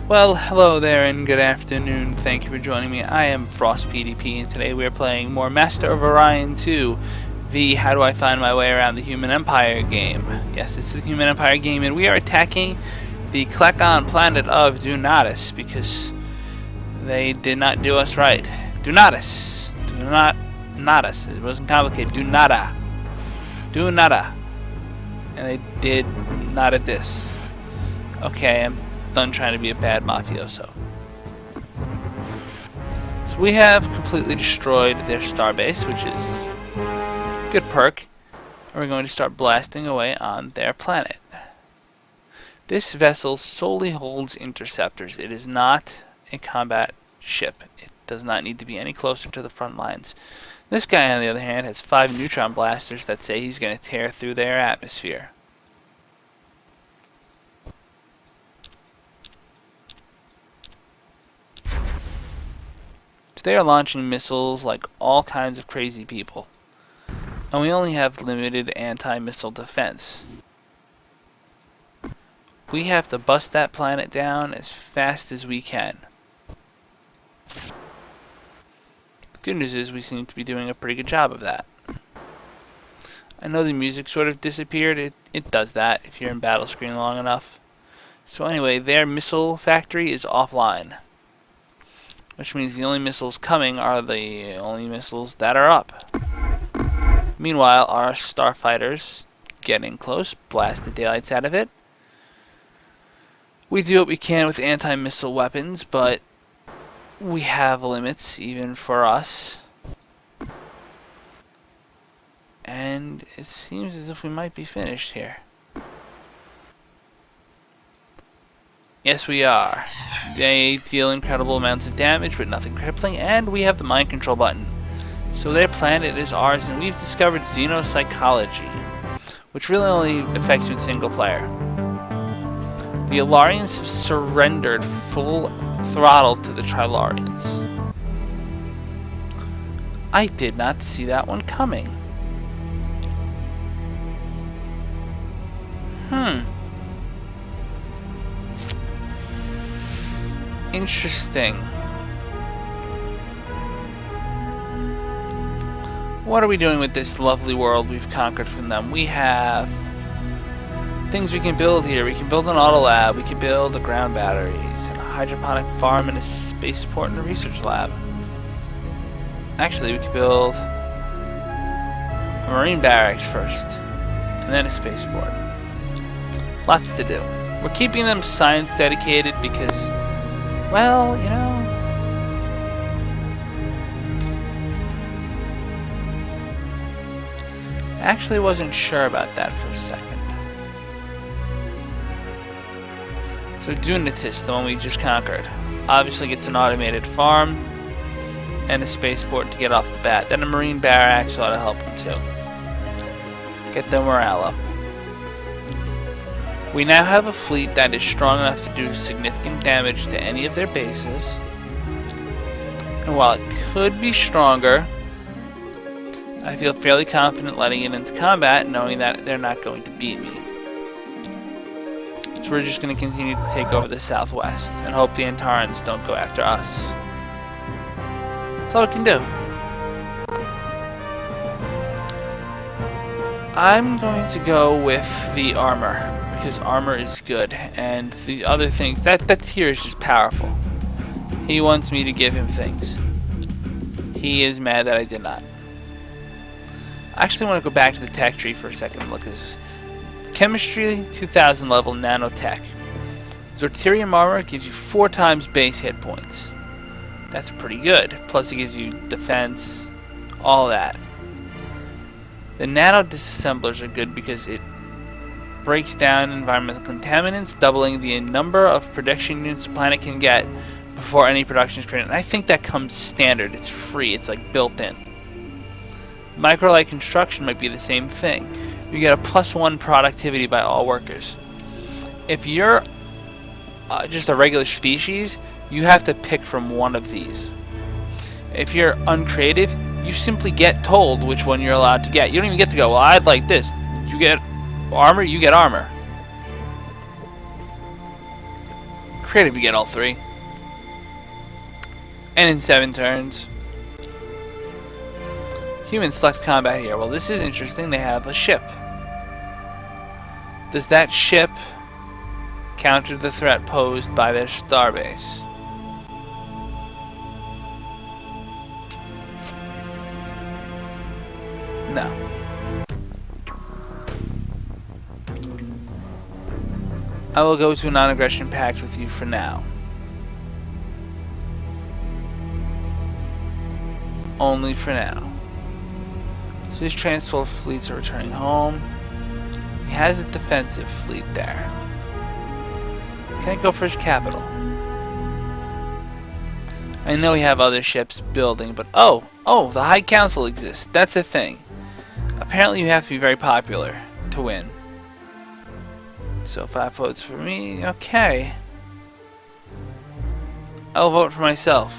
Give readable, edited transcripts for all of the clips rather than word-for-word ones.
Well, hello there and good afternoon. Thank you for joining me. I am Frost PDP and today we are playing more Master of Orion 2, the How Do I Find My Way Around the Human Empire game. Yes, this is the Human Empire game and we are attacking the Klackon planet of Dunatis because they did not do us right. Dunatis. Do not us. It wasn't complicated. Do nada. Do nada. And they did not at this. Okay, I'm done trying to be a bad mafioso. So we have completely destroyed their starbase, which is a good perk. And we're going to start blasting away on their planet. This vessel solely holds interceptors. It is not a combat ship. It does not need to be any closer to the front lines. This guy, on the other hand, has 5 neutron blasters that say he's going to tear through their atmosphere. So they are launching missiles like all kinds of crazy people. And we only have limited anti-missile defense. We have to bust that planet down as fast as we can. The good news is we seem to be doing a pretty good job of that. I know the music sort of disappeared. It does that if you're in battle screen long enough. So anyway, their missile factory is offline. Which means the only missiles coming are the only missiles that are up. Meanwhile, our starfighters getting close, blast the daylights out of it. We do what we can with anti-missile weapons, but we have limits even for us. And it seems as if we might be finished here. Yes, we are. They deal incredible amounts of damage, but nothing crippling, and we have the mind control button. So their planet is ours, and we've discovered xenopsychology, which really only affects you in single player. The Alarians have surrendered full throttle to the Trilarians. I did not see that one coming. Interesting. What are we doing with this lovely world we've conquered from them? We have things we can build here. We can build an auto lab. We can build a ground batteries, and a hydroponic farm, and a spaceport and a research lab. Actually, we could build a marine barracks first, and then a spaceport. Lots to do. We're keeping them science dedicated because, well, you know, I actually wasn't sure about that for a second. So Dunatis, the one we just conquered, obviously gets an automated farm and a spaceport to get off the bat. Then a marine barracks ought to help them too. Get their morale up. We now have a fleet that is strong enough to do significant damage to any of their bases. And while it could be stronger, I feel fairly confident letting it into combat, knowing that they're not going to beat me. So we're just going to continue to take over the southwest and hope the Antarans don't go after us. That's all we can do. I'm going to go with the armor, because armor is good, and the other things, that here is just powerful. He wants me to give him things. He is mad that I did not. I actually want to go back to the tech tree for a second and look at this. Chemistry, 2000 level nanotech. Zorterium armor gives you 4 times base hit points. That's pretty good. Plus it gives you defense, all that. The nano disassemblers are good because it breaks down environmental contaminants, doubling the number of production units the planet can get before any production is created. And I think that comes standard. It's free. It's like built in. Microlight construction might be the same thing. You get a +1 productivity by all workers. If you're just a regular species, you have to pick from one of these. If you're uncreative, you simply get told which one you're allowed to get. You don't even get to go, well, I'd like this. You get armor, you get armor. Creative to get all 3. And in 7 turns. Humans select combat here. Well, this is interesting. They have a ship. Does that ship counter the threat posed by their starbase? No. I will go to a non-aggression pact with you for now. Only for now. So his transport fleets are returning home. He has a defensive fleet there. Can I go for his capital? I know we have other ships building, but oh, the High Council exists. That's a thing. Apparently you have to be very popular to win. So 5 votes for me, okay. I'll vote for myself.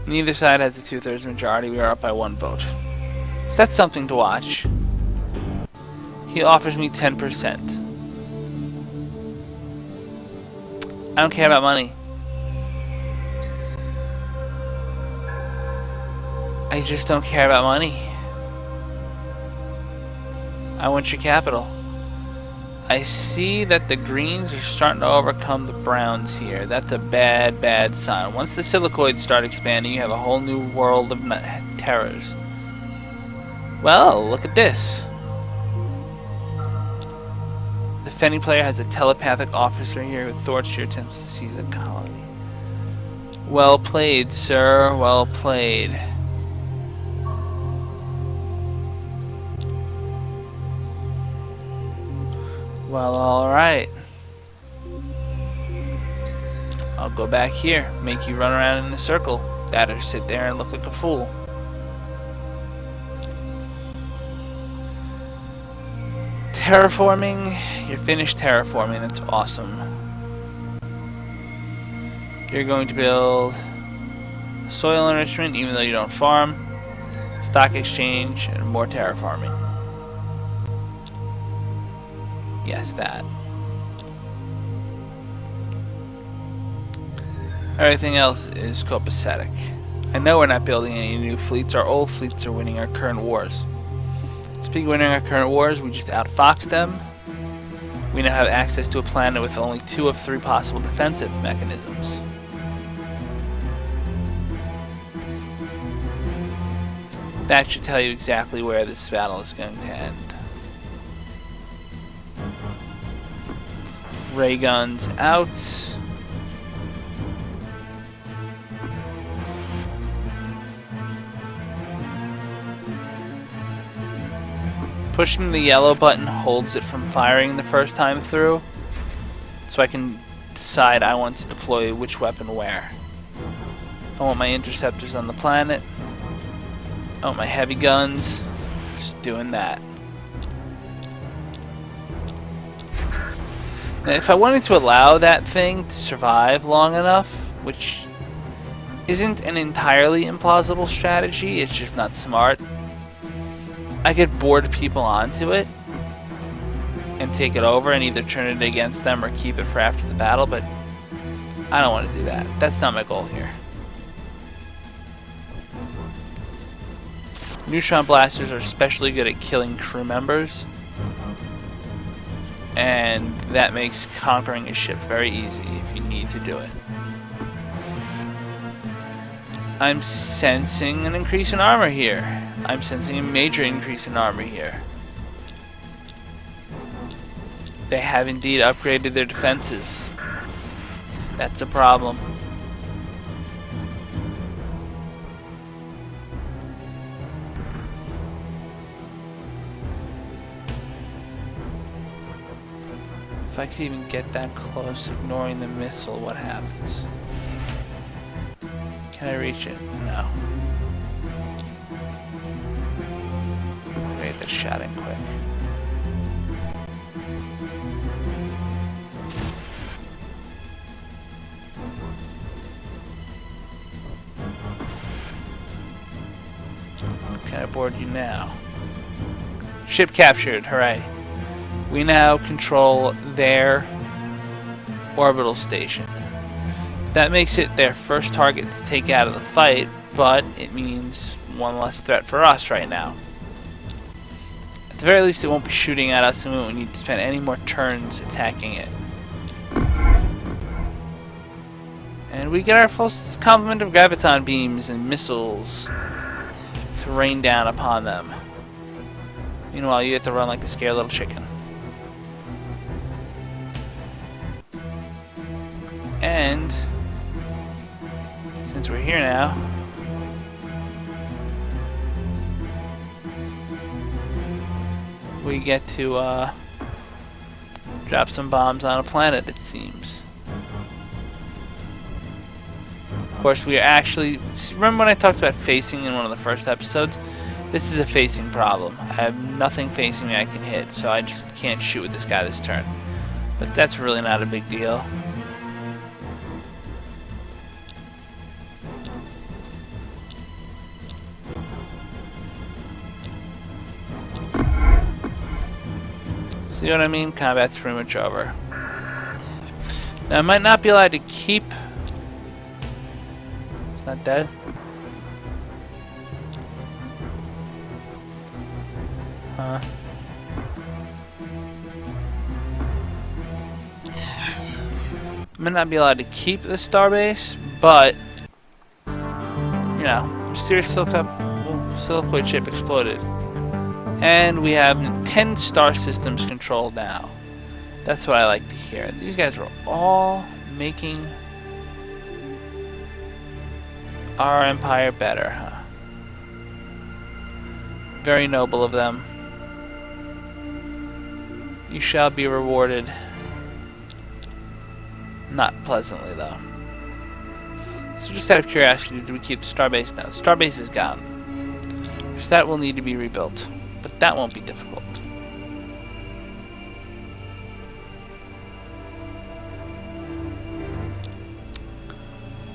Neither side has a 2/3 majority. We are up by 1 vote. So that's something to watch. He offers me 10%. I don't care about money. I just don't care about money. I want your capital. I see that the greens are starting to overcome the browns here. That's a bad, bad sign. Once the silicoids start expanding, you have a whole new world of terrors. Well, look at this. The Fenny player has a telepathic officer here who thwarts your attempts to seize a colony. Well played, sir. Well played. Well, alright. I'll go back here, make you run around in a circle. That or sit there and look like a fool. Terraforming. You're finished terraforming. That's awesome. You're going to build soil enrichment, even though you don't farm, stock exchange, and more terraforming. Yes, that. Everything else is copacetic. I know we're not building any new fleets. Our old fleets are winning our current wars. Speaking of winning our current wars, we just outfoxed them. We now have access to a planet with only 2 of 3 possible defensive mechanisms. That should tell you exactly where this battle is going to end. Ray guns out. Pushing the yellow button holds it from firing the first time through, so I can decide I want to deploy which weapon where. I want my interceptors on the planet. I want my heavy guns. Just doing that. Now, if I wanted to allow that thing to survive long enough, which isn't an entirely implausible strategy, it's just not smart, I could board people onto it and take it over and either turn it against them or keep it for after the battle, but I don't want to do that. That's not my goal here. Neutron blasters are especially good at killing crew members, and that makes conquering a ship very easy if you need to do it. I'm sensing an increase in armor here. I'm sensing a major increase in armor here. They have indeed upgraded their defenses. That's a problem. If I could even get that close, ignoring the missile, what happens? Can I reach it? No. Get that shot in quick. Can I board you now? Ship captured, hooray. We now control their orbital station. That makes it their first target to take out of the fight, but it means one less threat for us right now. At the very least, it won't be shooting at us, and we won't need to spend any more turns attacking it. And we get our full complement of graviton beams and missiles to rain down upon them. Meanwhile, you have to run like a scared little chicken. And since we're here now, we get to drop some bombs on a planet, it seems. Of course, we are actually... Remember when I talked about facing in one of the first episodes? This is a facing problem. I have nothing facing me I can hit, so I just can't shoot with this guy this turn. But that's really not a big deal. See what I mean? Combat's pretty much over. Now I might not be allowed to keep... It's not dead? Huh. I might not be allowed to keep the starbase, but... You know, mysterious silicoid ship exploded. And we have 10 star systems controlled now. That's what I like to hear. These guys were all making our empire better, huh? Very noble of them. You shall be rewarded. Not pleasantly, though. So just out of curiosity, do we keep the starbase? No, the starbase is gone. So that will need to be rebuilt. But that won't be difficult.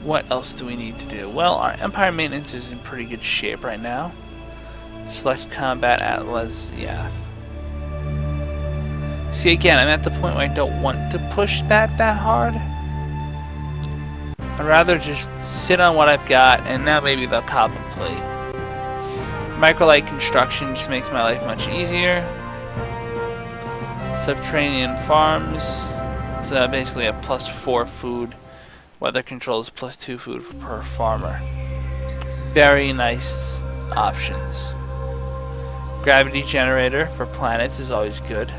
What else do we need to do? Well, our Empire maintenance is in pretty good shape right now. Select combat at Lesyath. See, again, I'm at the point where I don't want to push that hard. I'd rather just sit on what I've got, and now maybe they'll cop and play. Microlight construction just makes my life much easier. Subterranean farms. It's basically a +4 food. Weather control is +2 food per farmer. Very nice options. Gravity generator for planets is always good.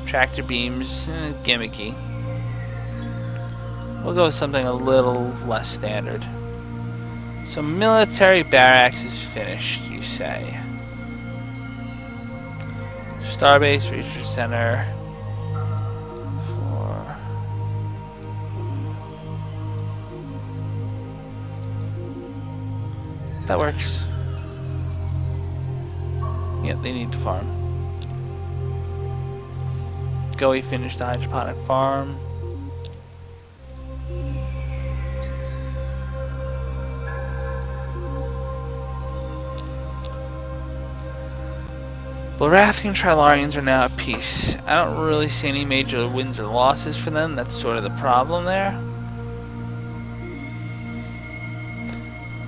Tractor beams, gimmicky. We'll go with something a little less standard. So military barracks is finished, you say. Starbase Research Center. That works. Yeah, they need to farm. Goey finished the hydroponic farm. Well, Rafting and Trilarians are now at peace. I don't really see any major wins or losses for them. That's sort of the problem there.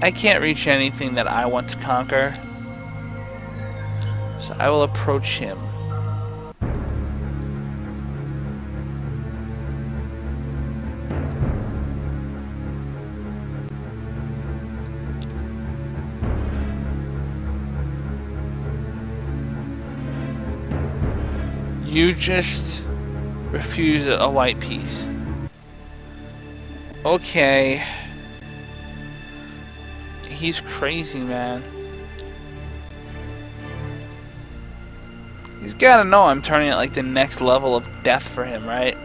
I can't reach anything that I want to conquer. So I will approach him. You just refuse a white piece. Okay. He's crazy, man. He's gotta know I'm turning it like the next level of death for him, right?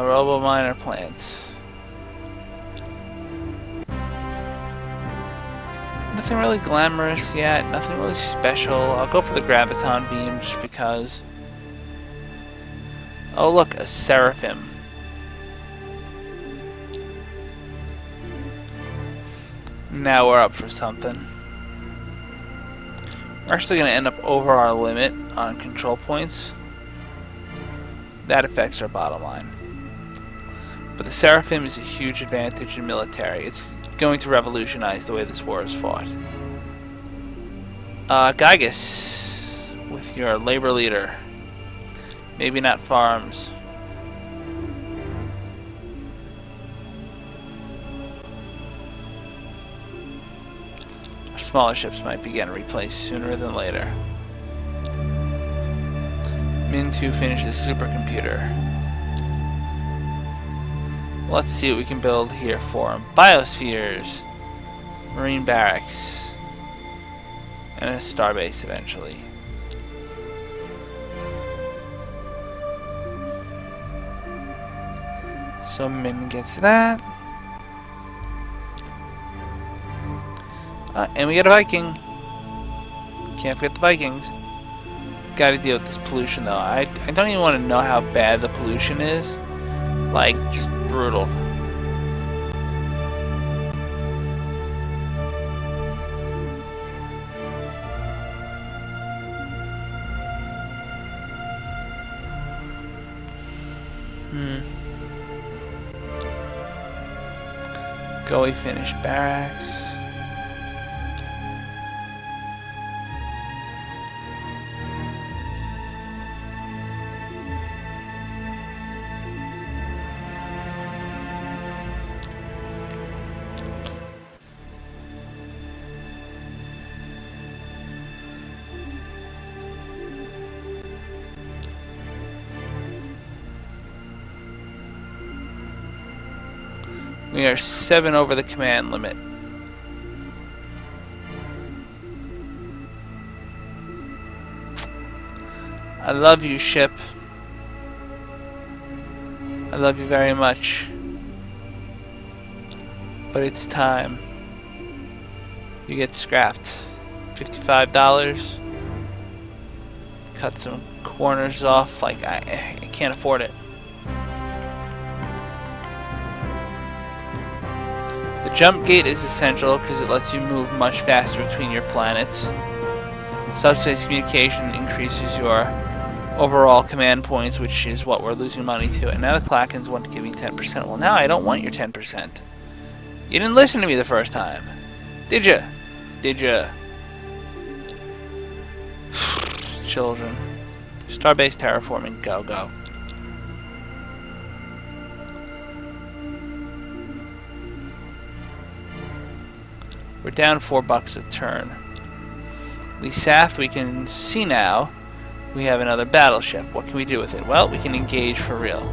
Robo-miner plants. Nothing really glamorous yet, nothing really special. I'll go for the graviton beam just because. Oh look, a seraphim. Now we're up for something. We're actually going to end up over our limit on control points. That affects our bottom line. But the seraphim is a huge advantage in military. It's going to revolutionize the way this war is fought. Gygus, with your labor leader. Maybe not farms. Our smaller ships might be getting replaced sooner than later. Min 2 finished the supercomputer. Let's see what we can build here for him. Biospheres, marine barracks, and a starbase eventually. So Min gets that. And we get a Viking. Can't forget the Vikings. Gotta deal with this pollution though. I don't even want to know how bad the pollution is. Like, just brutal. Go, we finish barracks. We are 7 over the command limit. I love you, ship. I love you very much. But it's time. You get scrapped. $55. Cut some corners off, like I can't afford it. The jump gate is essential because it lets you move much faster between your planets. Subspace communication increases your overall command points, which is what we're losing money to. And now the Klackons want to give me 10%. Well, now I don't want your 10%. You didn't listen to me the first time. Did ya? Did ya? Children. Starbase terraforming. Go, go. We're down $4 a turn. Lisath, we can see now. We have another battleship. What can we do with it? Well, we can engage for real.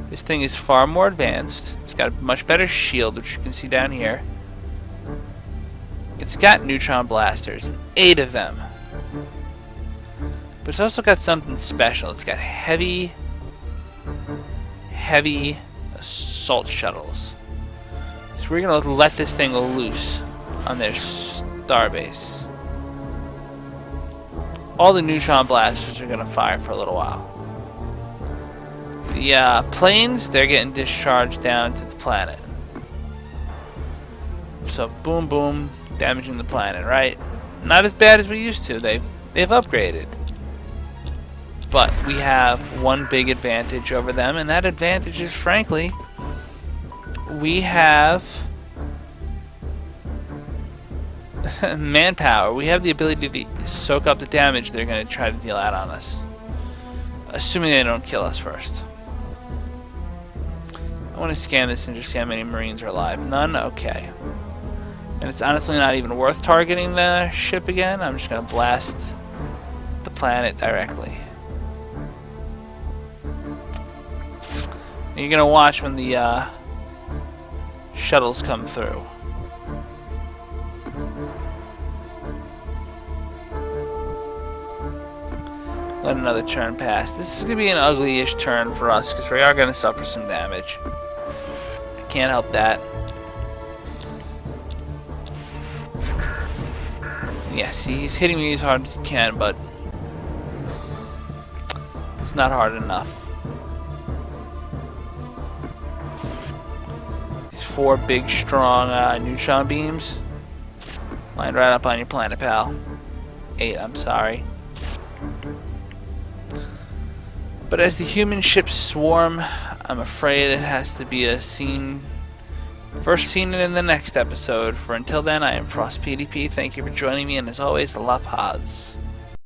This thing is far more advanced. It's got a much better shield, which you can see down here. It's got neutron blasters, 8 of them. But it's also got something special. It's got heavy assault shuttles. So we're going to let this thing loose on their starbase. All the neutron blasters are going to fire for a little while. The planes, they're getting discharged down to the planet. So boom, boom, damaging the planet, right? Not as bad as we used to. They've upgraded. But we have one big advantage over them, and that advantage is, frankly, we have manpower. We have the ability to soak up the damage they're going to try to deal out on us. Assuming they don't kill us first. I want to scan this and just see how many Marines are alive. None? Okay. And it's honestly not even worth targeting the ship again. I'm just going to blast the planet directly. And you're going to watch when the shuttles come through. Let another turn pass. This is going to be an ugly-ish turn for us because we are going to suffer some damage. Can't help that. Yeah, see, he's hitting me as hard as he can, but It's not hard enough. These 4 big, strong neutron beams lined right up on your planet, pal. 8, I'm sorry. But as the human ships swarm, I'm afraid it has to be a scene. First seen in the next episode. For until then, I am Frost PDP. Thank you for joining me, and as always, La Paz.